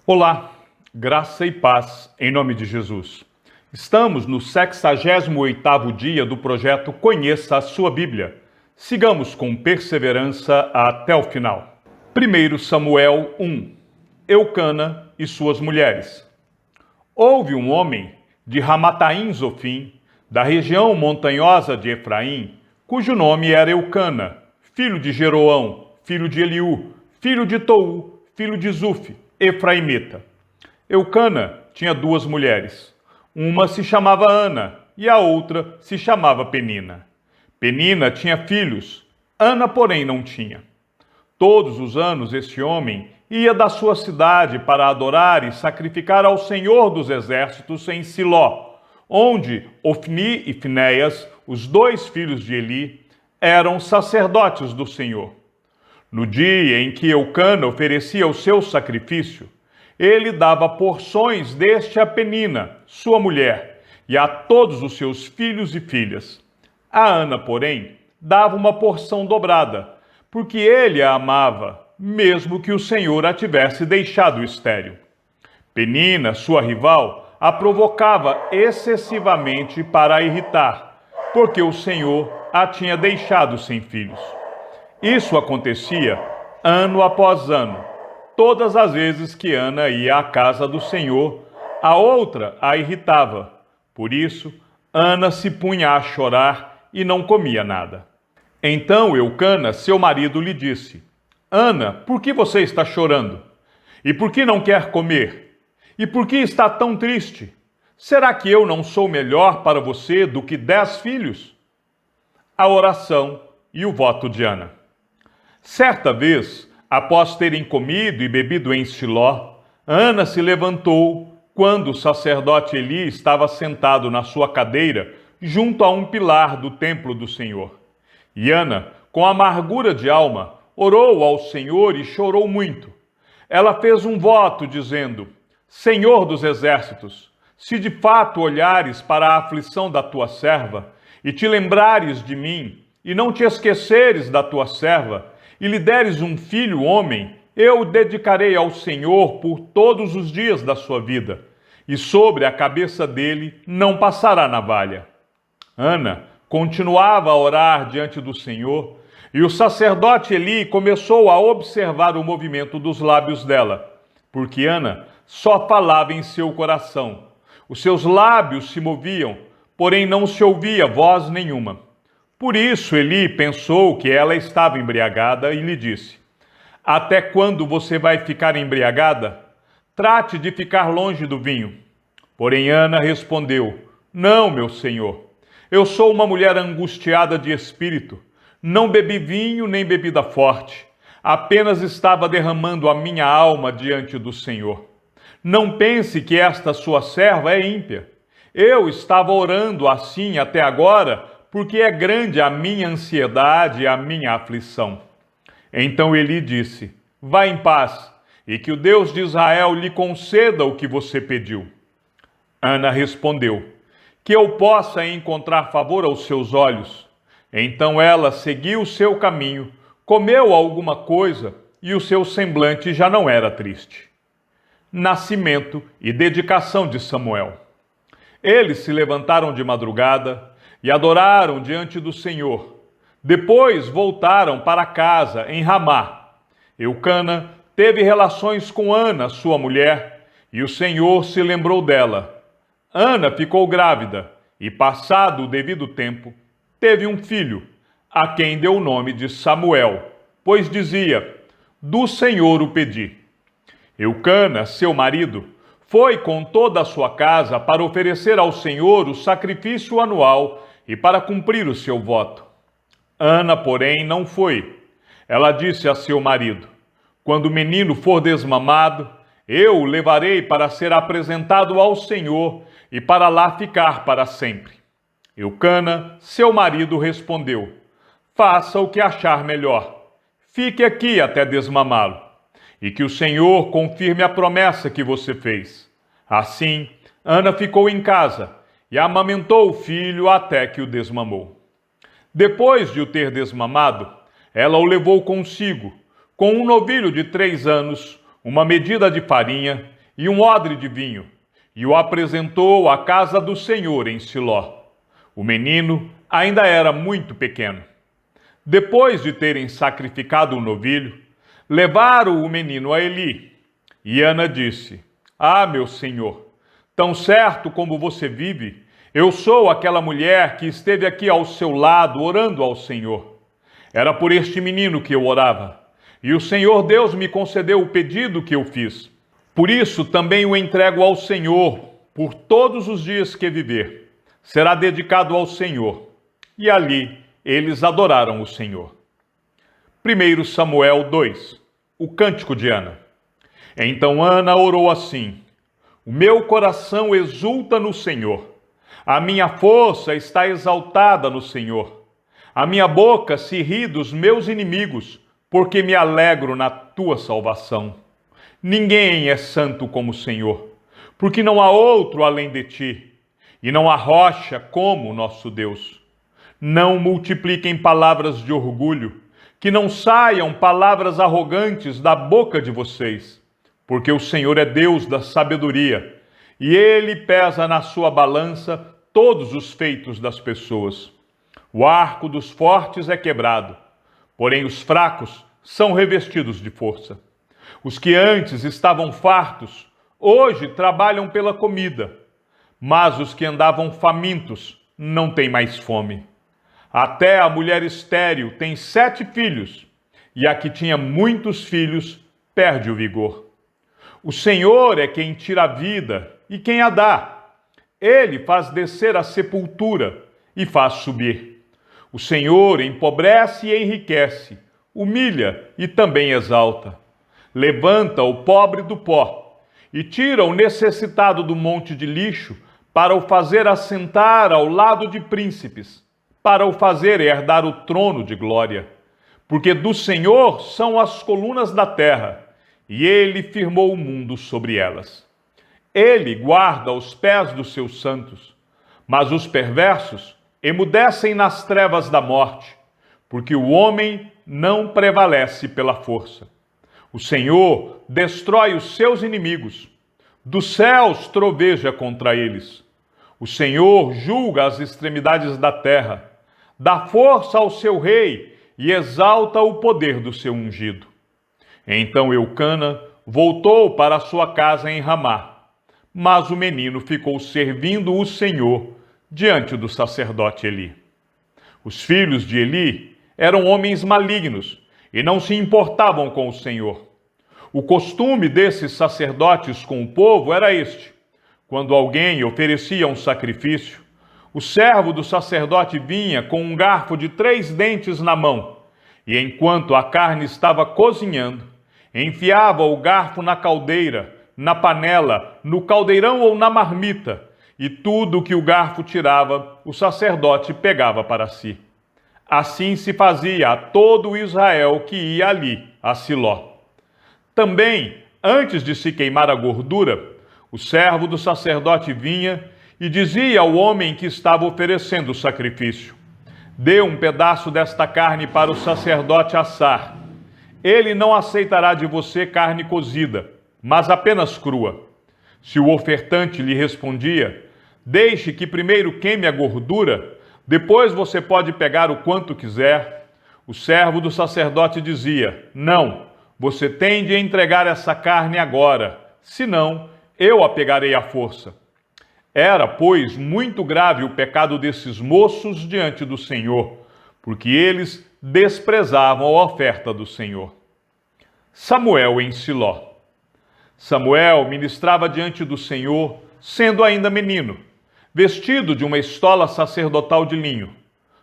Olá, graça e paz em nome de Jesus. Estamos no 68º dia do projeto Conheça a Sua Bíblia. Sigamos com perseverança até o final. 1 Samuel 1. Eucana e suas mulheres. Houve um homem de Ramataim Zofim, da região montanhosa de Efraim, cujo nome era Eucana, filho de Jeroão, filho de Eliú, filho de Tou, filho de Zuf, efraimita. Eucana tinha duas mulheres. Uma se chamava Ana e a outra se chamava Penina. Penina tinha filhos, Ana, porém, não tinha. Todos os anos este homem ia da sua cidade para adorar e sacrificar ao Senhor dos Exércitos em Siló, onde Ofni e Finéias, os dois filhos de Eli, eram sacerdotes do Senhor. No dia em que Eucana oferecia o seu sacrifício, ele dava porções deste a Penina, sua mulher, e a todos os seus filhos e filhas. A Ana, porém, dava uma porção dobrada, porque ele a amava, mesmo que o Senhor a tivesse deixado estéril. Penina, sua rival, a provocava excessivamente para a irritar, porque o Senhor a tinha deixado sem filhos. Isso acontecia ano após ano. Todas as vezes que Ana ia à casa do Senhor, a outra a irritava. Por isso, Ana se punha a chorar e não comia nada. Então Eucana, seu marido, lhe disse: Ana, por que você está chorando? E por que não quer comer? E por que está tão triste? Será que eu não sou melhor para você do que 10 filhos? A oração e o voto de Ana. Certa vez, após terem comido e bebido em Siló, Ana se levantou quando o sacerdote Eli estava sentado na sua cadeira junto a um pilar do templo do Senhor. E Ana, com amargura de alma, orou ao Senhor e chorou muito. Ela fez um voto dizendo: Senhor dos exércitos, se de fato olhares para a aflição da tua serva e te lembrares de mim e não te esqueceres da tua serva, e lhe deres um filho homem, eu o dedicarei ao Senhor por todos os dias da sua vida, e sobre a cabeça dele não passará navalha. Ana continuava a orar diante do Senhor, e o sacerdote Eli começou a observar o movimento dos lábios dela, porque Ana só falava em seu coração. Os seus lábios se moviam, porém não se ouvia voz nenhuma. Por isso Eli pensou que ela estava embriagada e lhe disse: Até quando você vai ficar embriagada? Trate de ficar longe do vinho. Porém Ana respondeu: Não, meu senhor. Eu sou uma mulher angustiada de espírito. Não bebi vinho nem bebida forte. Apenas estava derramando a minha alma diante do Senhor. Não pense que esta sua serva é ímpia. Eu estava orando assim até agora, porque é grande a minha ansiedade e a minha aflição. Então Eli disse: Vá em paz, e que o Deus de Israel lhe conceda o que você pediu. Ana respondeu: Que eu possa encontrar favor aos seus olhos. Então ela seguiu o seu caminho, comeu alguma coisa, e o seu semblante já não era triste. Nascimento e dedicação de Samuel. Eles se levantaram de madrugada e adoraram diante do Senhor. Depois voltaram para casa em Ramá. Eucana teve relações com Ana, sua mulher, e o Senhor se lembrou dela. Ana ficou grávida e, passado o devido tempo, teve um filho, a quem deu o nome de Samuel, pois dizia: Do Senhor o pedi. Eucana, seu marido, foi com toda a sua casa para oferecer ao Senhor o sacrifício anual e para cumprir o seu voto. Ana, porém, não foi. Ela disse a seu marido: Quando o menino for desmamado, eu o levarei para ser apresentado ao Senhor e para lá ficar para sempre. Eucana, seu marido, respondeu: Faça o que achar melhor. Fique aqui até desmamá-lo, e que o Senhor confirme a promessa que você fez. Assim, Ana ficou em casa e amamentou o filho até que o desmamou. Depois de o ter desmamado, ela o levou consigo, com um novilho de 3 anos, uma medida de farinha e um odre de vinho, e o apresentou à casa do Senhor em Siló. O menino ainda era muito pequeno. Depois de terem sacrificado o novilho, levaram o menino a Eli. E Ana disse: Ah, meu senhor, tão certo como você vive, eu sou aquela mulher que esteve aqui ao seu lado orando ao Senhor. Era por este menino que eu orava, e o Senhor Deus me concedeu o pedido que eu fiz. Por isso também o entrego ao Senhor por todos os dias que viver. Será dedicado ao Senhor. E ali eles adoraram o Senhor. 1 Samuel 2, o cântico de Ana. Então Ana orou assim: O meu coração exulta no Senhor. A minha força está exaltada no Senhor. A minha boca se ri dos meus inimigos, porque me alegro na tua salvação. Ninguém é santo como o Senhor, porque não há outro além de ti, e não há rocha como o nosso Deus. Não multipliquem palavras de orgulho, que não saiam palavras arrogantes da boca de vocês, porque o Senhor é Deus da sabedoria, e Ele pesa na sua balança todos os feitos das pessoas. O arco dos fortes é quebrado, porém os fracos são revestidos de força. Os que antes estavam fartos, hoje trabalham pela comida, mas os que andavam famintos não têm mais fome. Até a mulher estéril tem 7 filhos, e a que tinha muitos filhos perde o vigor. O Senhor é quem tira a vida e quem a dá. Ele faz descer a sepultura e faz subir. O Senhor empobrece e enriquece, humilha e também exalta. Levanta o pobre do pó e tira o necessitado do monte de lixo para o fazer assentar ao lado de príncipes, para o fazer herdar o trono de glória. Porque do Senhor são as colunas da terra, e Ele firmou o mundo sobre elas. Ele guarda os pés dos seus santos, mas os perversos emudecem nas trevas da morte, porque o homem não prevalece pela força. O Senhor destrói os seus inimigos, dos céus troveja contra eles. O Senhor julga as extremidades da terra, dá força ao seu rei e exalta o poder do seu ungido. Então Eucana voltou para sua casa em Ramá, mas o menino ficou servindo o Senhor diante do sacerdote Eli. Os filhos de Eli eram homens malignos e não se importavam com o Senhor. O costume desses sacerdotes com o povo era este: quando alguém oferecia um sacrifício, o servo do sacerdote vinha com um garfo de 3 dentes na mão, e enquanto a carne estava cozinhando, enfiava o garfo na caldeira, na panela, no caldeirão ou na marmita, e tudo o que o garfo tirava, o sacerdote pegava para si. Assim se fazia a todo Israel que ia ali, a Siló. Também, antes de se queimar a gordura, o servo do sacerdote vinha e dizia ao homem que estava oferecendo o sacrifício: Dê um pedaço desta carne para o sacerdote assar. Ele não aceitará de você carne cozida, mas apenas crua. Se o ofertante lhe respondia: Deixe que primeiro queime a gordura, depois você pode pegar o quanto quiser, o servo do sacerdote dizia: Não, você tem de entregar essa carne agora, senão eu a pegarei à força. Era, pois, muito grave o pecado desses moços diante do Senhor, porque eles desprezavam a oferta do Senhor. Samuel em Siló. Samuel ministrava diante do Senhor, sendo ainda menino, vestido de uma estola sacerdotal de linho.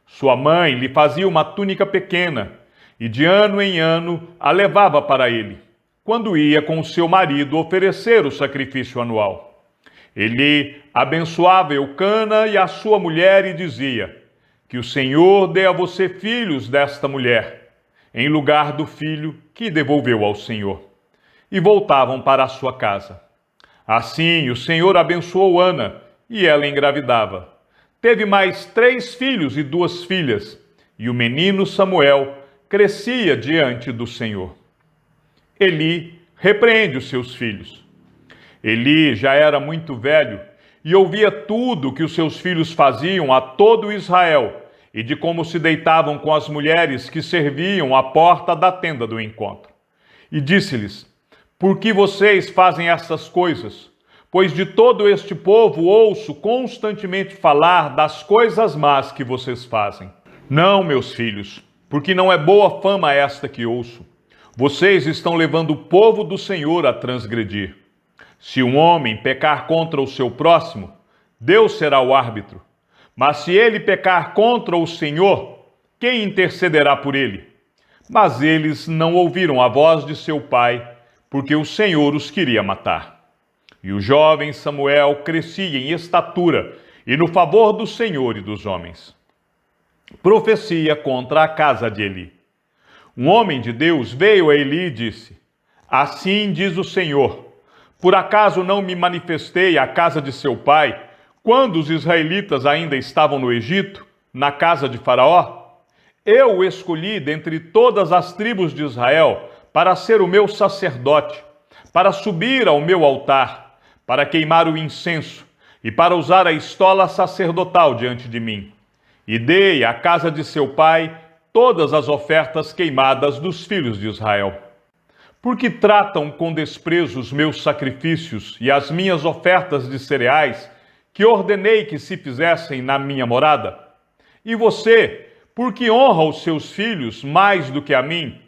Sua mãe lhe fazia uma túnica pequena, e de ano em ano a levava para ele, quando ia com o seu marido oferecer o sacrifício anual. Ele abençoava Eucana e a sua mulher e dizia: Que o Senhor dê a você filhos desta mulher, em lugar do filho que devolveu ao Senhor. E voltavam para a sua casa. Assim o Senhor abençoou Ana, e ela engravidava. Teve mais 3 filhos e 2 filhas, e o menino Samuel crescia diante do Senhor. Eli repreende os seus filhos. Eli já era muito velho e ouvia tudo que os seus filhos faziam a todo Israel e de como se deitavam com as mulheres que serviam à porta da tenda do encontro. E disse-lhes: por que vocês fazem essas coisas? Pois de todo este povo ouço constantemente falar das coisas más que vocês fazem. Não, meus filhos, porque não é boa fama esta que ouço. Vocês estão levando o povo do Senhor a transgredir. Se um homem pecar contra o seu próximo, Deus será o árbitro. Mas se ele pecar contra o Senhor, quem intercederá por ele? Mas eles não ouviram a voz de seu pai, porque o Senhor os queria matar. E o jovem Samuel crescia em estatura e no favor do Senhor e dos homens. Profecia contra a casa de Eli. Um homem de Deus veio a Eli e disse: assim diz o Senhor, por acaso não me manifestei à casa de seu pai, quando os israelitas ainda estavam no Egito, na casa de Faraó? Eu o escolhi dentre todas as tribos de Israel para ser o meu sacerdote, para subir ao meu altar, para queimar o incenso e para usar a estola sacerdotal diante de mim. E dei à casa de seu pai todas as ofertas queimadas dos filhos de Israel. Porque tratam com desprezo os meus sacrifícios e as minhas ofertas de cereais, que ordenei que se fizessem na minha morada? E você, por que honra os seus filhos mais do que a mim?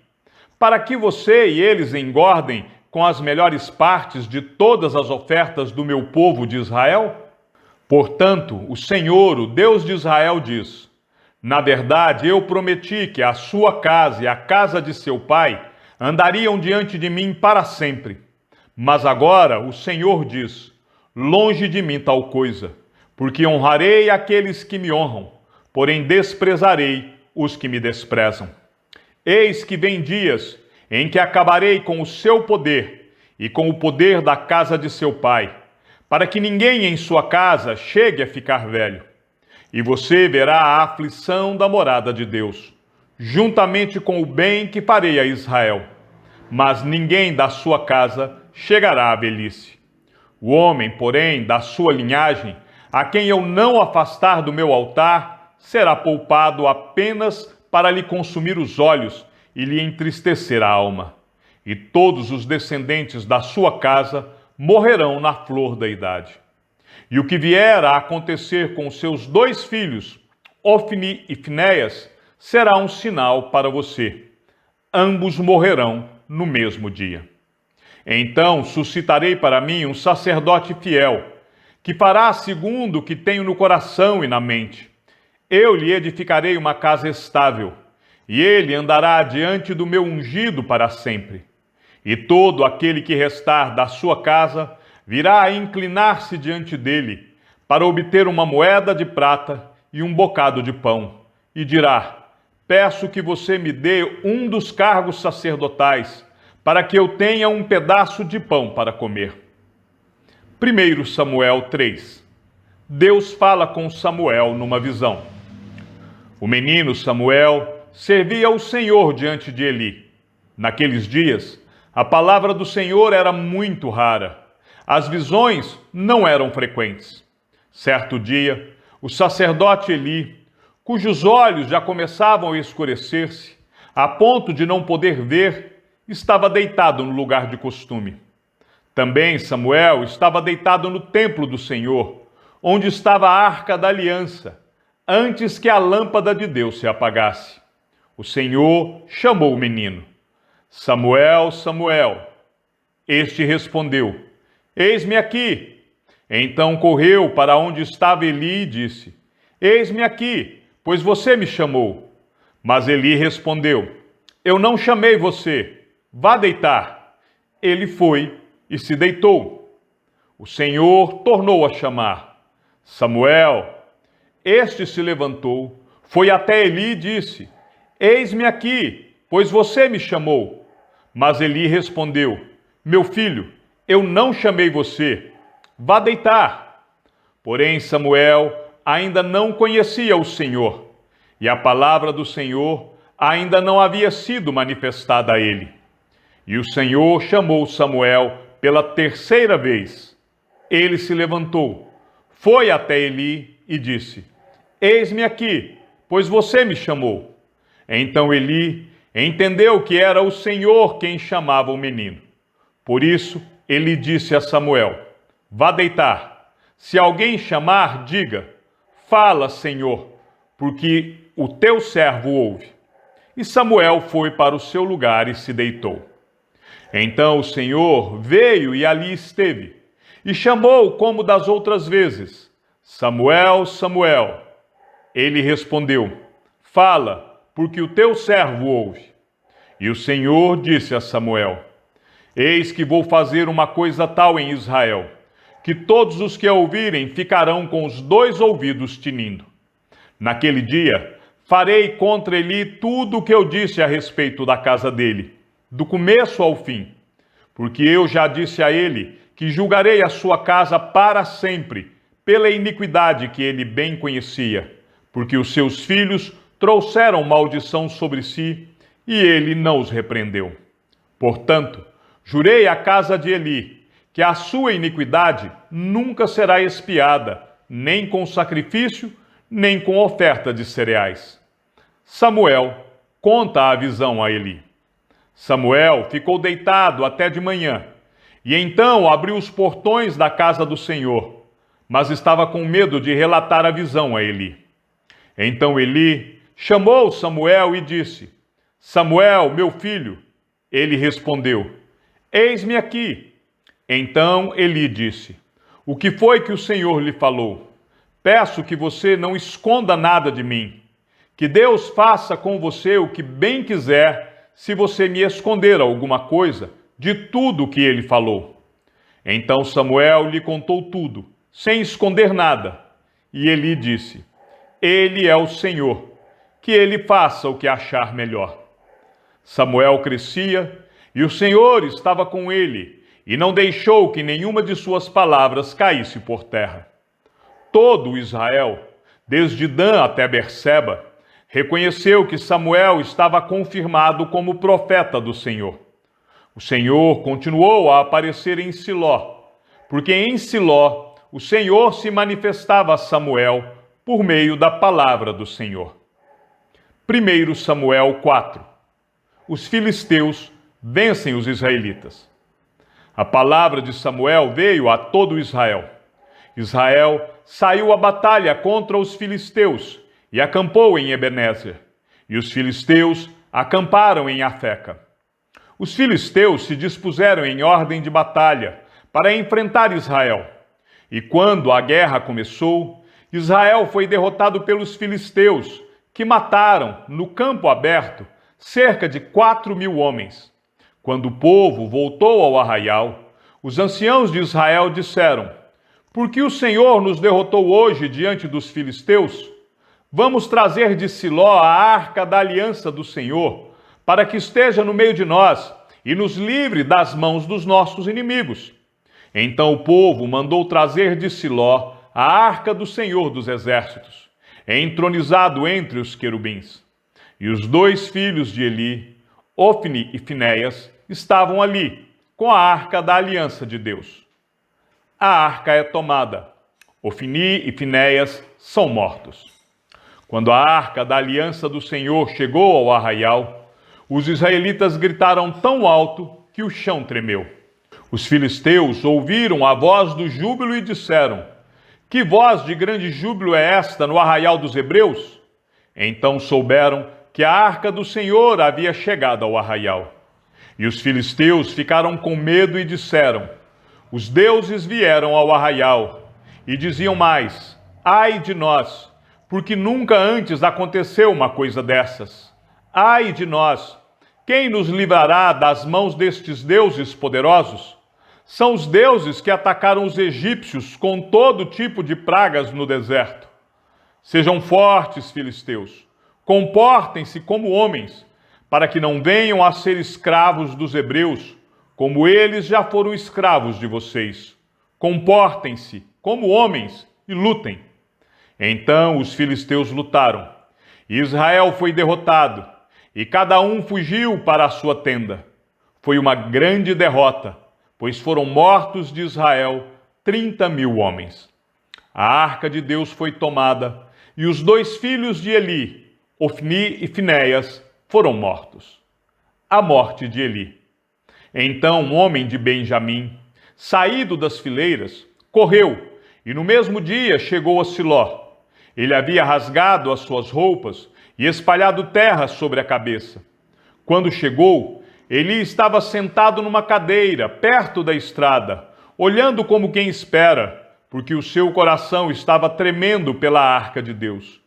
Para que você e eles engordem com as melhores partes de todas as ofertas do meu povo de Israel? Portanto, o Senhor, o Deus de Israel, diz: na verdade, eu prometi que a sua casa e a casa de seu pai andariam diante de mim para sempre. Mas agora o Senhor diz: longe de mim tal coisa, porque honrarei aqueles que me honram, porém desprezarei os que me desprezam. Eis que vem dias em que acabarei com o seu poder e com o poder da casa de seu pai, para que ninguém em sua casa chegue a ficar velho. E você verá a aflição da morada de Deus, juntamente com o bem que farei a Israel. Mas ninguém da sua casa chegará à velhice. O homem, porém, da sua linhagem, a quem eu não afastar do meu altar, será poupado apenas para lhe consumir os olhos e lhe entristecer a alma. E todos os descendentes da sua casa morrerão na flor da idade. E o que vier a acontecer com seus 2 filhos, Ofni e Finéias, será um sinal para você. Ambos morrerão no mesmo dia. Então suscitarei para mim um sacerdote fiel, que fará segundo o que tenho no coração e na mente. Eu lhe edificarei uma casa estável, e ele andará adiante do meu ungido para sempre. E todo aquele que restar da sua casa virá a inclinar-se diante dele, para obter uma moeda de prata e um bocado de pão, e dirá: peço que você me dê um dos cargos sacerdotais, para que eu tenha um pedaço de pão para comer. 1 Samuel 3. Deus fala com Samuel numa visão. O menino Samuel servia ao Senhor diante de Eli. Naqueles dias, a palavra do Senhor era muito rara. As visões não eram frequentes. Certo dia, o sacerdote Eli, cujos olhos já começavam a escurecer-se, a ponto de não poder ver, estava deitado no lugar de costume. Também Samuel estava deitado no templo do Senhor, onde estava a arca da aliança, antes que a lâmpada de Deus se apagasse. O Senhor chamou o menino: Samuel, Samuel. Este respondeu: eis-me aqui. Então correu para onde estava Eli e disse: eis-me aqui, pois você me chamou. Mas Eli respondeu: eu não chamei você, vá deitar. Ele foi e se deitou. O Senhor tornou a chamar: Samuel. Este se levantou, foi até Eli e disse: eis-me aqui, pois você me chamou. Mas Eli respondeu: meu filho, eu não chamei você, vá deitar. Porém Samuel ainda não conhecia o Senhor, e a palavra do Senhor ainda não havia sido manifestada a ele. E o Senhor chamou Samuel pela terceira vez, ele se levantou, foi até Eli e disse: Eis-me aqui, pois você me chamou. Então Eli entendeu que era o Senhor quem chamava o menino. Por isso, ele disse a Samuel: Vá deitar. Se alguém chamar, diga: Fala, Senhor, porque o teu servo ouve. E Samuel foi para o seu lugar e se deitou. Então o Senhor veio e ali esteve, e chamou como das outras vezes: Samuel, Samuel. Ele respondeu: Fala, porque o teu servo ouve. E o Senhor disse a Samuel: Eis que vou fazer uma coisa tal em Israel, que todos os que a ouvirem ficarão com os dois ouvidos tinindo. Naquele dia, farei contra Eli tudo o que eu disse a respeito da casa dele, do começo ao fim. Porque eu já disse a ele que julgarei a sua casa para sempre, pela iniquidade que ele bem conhecia, porque os seus filhos trouxeram maldição sobre si, e ele não os repreendeu. Portanto, jurei à casa de Eli que a sua iniquidade nunca será expiada, nem com sacrifício, nem com oferta de cereais. Samuel conta a visão a Eli. Samuel ficou deitado até de manhã, e então abriu os portões da casa do Senhor, mas estava com medo de relatar a visão a Eli. Então Eli chamou Samuel e disse: Samuel, meu filho. Ele respondeu: Eis-me aqui. Então Eli disse: O que foi que o Senhor lhe falou? Peço que você não esconda nada de mim. Que Deus faça com você o que bem quiser, se você me esconder alguma coisa de tudo o que ele falou. Então Samuel lhe contou tudo, sem esconder nada. E Eli disse: Ele é o Senhor, que ele faça o que achar melhor. Samuel crescia, e o Senhor estava com ele, e não deixou que nenhuma de suas palavras caísse por terra. Todo Israel, desde Dan até Berseba, reconheceu que Samuel estava confirmado como profeta do Senhor. O Senhor continuou a aparecer em Siló, porque em Siló o Senhor se manifestava a Samuel por meio da palavra do Senhor. 1 Samuel 4. Os filisteus vencem os israelitas. A palavra de Samuel veio a todo Israel. Israel saiu à batalha contra os filisteus e acampou em Ebenezer. E os filisteus acamparam em Afeca. Os filisteus se dispuseram em ordem de batalha para enfrentar Israel. E quando a guerra começou, Israel foi derrotado pelos filisteus, que mataram, no campo aberto, cerca de 4.000 homens. Quando o povo voltou ao arraial, os anciãos de Israel disseram: Por que o Senhor nos derrotou hoje diante dos filisteus? Vamos trazer de Siló a arca da aliança do Senhor, para que esteja no meio de nós e nos livre das mãos dos nossos inimigos. Então o povo mandou trazer de Siló a arca do Senhor dos exércitos, entronizado entre os querubins. E os dois filhos de Eli, Ofni e Finéias, estavam ali, com a arca da aliança de Deus. A arca é tomada. Ofni e Finéias são mortos. Quando a arca da aliança do Senhor chegou ao arraial, os israelitas gritaram tão alto que o chão tremeu. Os filisteus ouviram a voz do júbilo e disseram: Que voz de grande júbilo é esta no arraial dos hebreus? Então souberam que a arca do Senhor havia chegado ao arraial. E os filisteus ficaram com medo e disseram: Os deuses vieram ao arraial. E diziam mais: Ai de nós, porque nunca antes aconteceu uma coisa dessas. Ai de nós, quem nos livrará das mãos destes deuses poderosos? São os deuses que atacaram os egípcios com todo tipo de pragas no deserto. Sejam fortes, filisteus, comportem-se como homens, para que não venham a ser escravos dos hebreus, como eles já foram escravos de vocês. Comportem-se como homens e lutem. Então os filisteus lutaram, e Israel foi derrotado, e cada um fugiu para a sua tenda. Foi uma grande derrota, pois foram mortos de Israel 30.000 homens. A arca de Deus foi tomada, e os 2 filhos de Eli, Ofni e Finéias, foram mortos. A morte de Eli. Então um homem de Benjamim, saído das fileiras, correu, e no mesmo dia chegou a Siló. Ele havia rasgado as suas roupas e espalhado terra sobre a cabeça. Quando chegou, Eli estava sentado numa cadeira, perto da estrada, olhando como quem espera, porque o seu coração estava tremendo pela arca de Deus.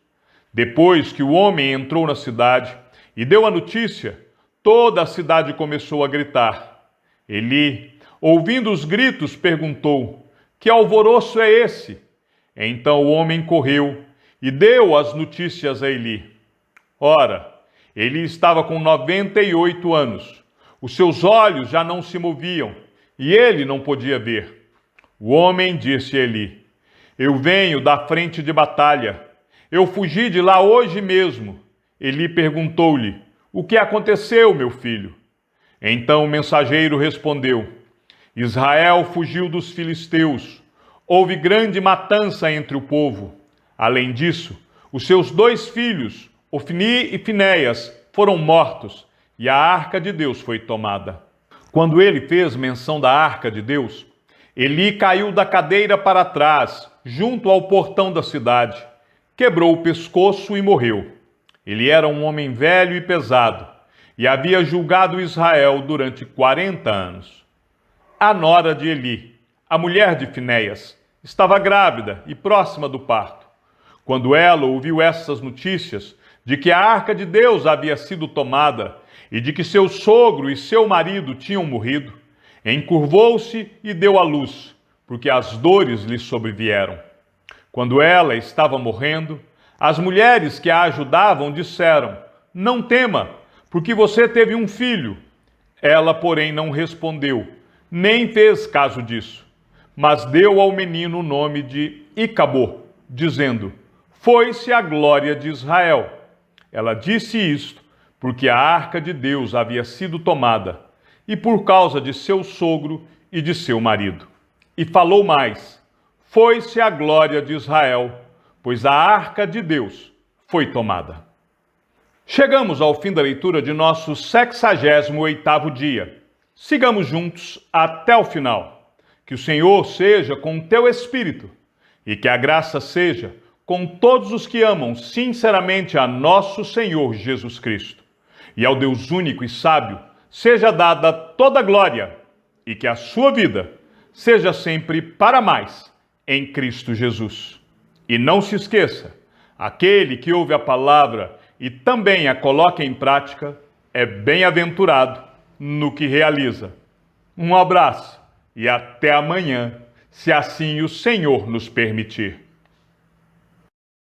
Depois que o homem entrou na cidade e deu a notícia, toda a cidade começou a gritar. Eli, ouvindo os gritos, perguntou: que alvoroço é esse? Então o homem correu e deu as notícias a Eli. Ora, Eli estava com 98 anos. Os seus olhos já não se moviam e ele não podia ver. O homem disse a Eli: eu venho da frente de batalha. Eu fugi de lá hoje mesmo. Eli perguntou-lhe: o que aconteceu, meu filho? Então o mensageiro respondeu: Israel fugiu dos filisteus. Houve grande matança entre o povo. Além disso, os seus 2 filhos, Ofni e Finéias, foram mortos, e a arca de Deus foi tomada. Quando ele fez menção da arca de Deus, Eli caiu da cadeira para trás, junto ao portão da cidade, quebrou o pescoço e morreu. Ele era um homem velho e pesado, e havia julgado Israel durante 40 anos. A nora de Eli, a mulher de Finéias, estava grávida e próxima do parto. Quando ela ouviu essas notícias de que a arca de Deus havia sido tomada e de que seu sogro e seu marido tinham morrido, encurvou-se e deu à luz, porque as dores lhe sobrevieram. Quando ela estava morrendo, as mulheres que a ajudavam disseram: não tema, porque você teve um filho. Ela, porém, não respondeu, nem fez caso disso, mas deu ao menino o nome de Icabô, dizendo: foi-se a glória de Israel. Ela disse isto porque a arca de Deus havia sido tomada, e por causa de seu sogro e de seu marido. E falou mais: foi-se a glória de Israel, pois a arca de Deus foi tomada. Chegamos ao fim da leitura de nosso 68º dia. Sigamos juntos até o final. Que o Senhor seja com o teu espírito e que a graça seja com todos os que amam sinceramente a nosso Senhor Jesus Cristo. E ao Deus único e sábio seja dada toda a glória e que a sua vida seja sempre para mais em Cristo Jesus. E não se esqueça, aquele que ouve a palavra e também a coloca em prática é bem-aventurado no que realiza. Um abraço e até amanhã, se assim o Senhor nos permitir.